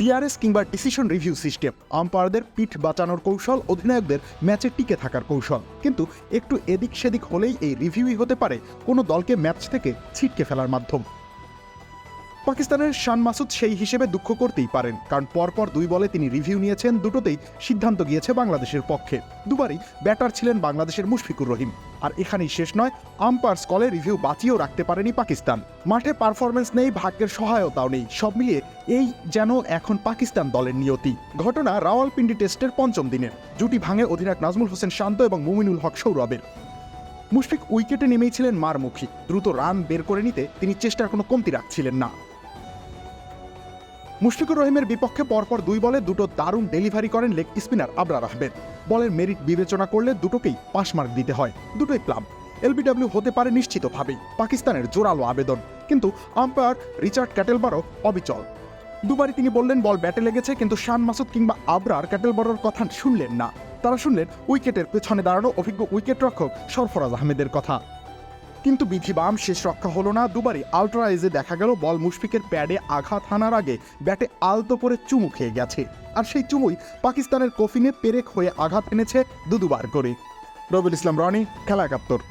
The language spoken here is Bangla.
ডিআরএস কিংবা ডিসিশন রিভিউ সিস্টেম, আম্পায়ারদের পিঠ বাঁচানোর কৌশল, অধিনায়কদের ম্যাচে টিকে থাকার কৌশল। কিন্তু একটু এদিক সেদিক হলেই এই রিভিউই হতে পারে কোনো দলকে ম্যাচ থেকে ছিটকে ফেলার মাধ্যম। পাকিস্তানের শান মাসুদ সেই হিসেবে দুঃখ করতেই পারেন, কারণ পরপর 2 বলে তিনি রিভিউ নিয়েছেন, দুটোতেই সিদ্ধান্ত গিয়েছে বাংলাদেশের পক্ষে। দুবারই ব্যাটার ছিলেন বাংলাদেশের মুশফিকুর রহিম। আর এখানেই শেষ নয়, আম্পায়ার্স কলে রিভিউ বাঁচিয়েও রাখতে পারেনি পাকিস্তান। মাঠে পারফরমেন্স নেই, ভাগ্যের সহায়তাও নেই, সব মিলিয়ে এই যেন এখন পাকিস্তান দলের নিয়তি। ঘটনা রাওয়ালপিন্ডি টেস্টের 5ম দিনের। জুটি ভাঙে অধিনায়ক নাজমুল হোসেন শান্ত এবং মুমিনুল হক সৌরভের। মুশফিক উইকেটে নেমেই ছিলেন মারমুখী, দ্রুত রান বের করে নিতে তিনি চেষ্টার কোনো কমতি রাখছিলেন না। মুশফিকুর রহিমের বিপক্ষে পরপর 2 বলে দুটো দারুণ ডেলিভারি করেন লেগ স্পিনার আবরার আহমেদ। বলের মেরিট বিবেচনা করলে দুটোকেই পাস মার্ক দিতে হয়। দুটোই প্লাম। এলবিডব্লিউ হতে পারে নিশ্চিতভাবেই, পাকিস্তানের জোরালো আবেদন। কিন্তু আম্পায়ার রিচার্ড ক্যাটেলবারও অবিচল। দুবারই তিনি বললেন বল ব্যাটে লেগেছে, কিন্তু শান মাসুদ কিংবা আবরার ক্যাটেলবারোর কথা শুনলেন না। তারা শুনলেন উইকেটের পেছনে দাঁড়ানো অভিজ্ঞ উইকেট রক্ষক সরফরাজ আহমেদের কথা। কিন্তু বিধিবাম শেষ রক্ষা হলো না। দুবারই আল্ট্রা এজে দেখা গেল বল মুশফিকের প্যাডে আঘাত হানার আগে ব্যাটে আলতো করে চুমু খেয়ে গেছে। আর সেই চুমুই পাকিস্তানের কফিনে পেরেক হয়ে আঘাত এনেছে দুবার করে। রবিউল ইসলাম রনি, খেলা 71।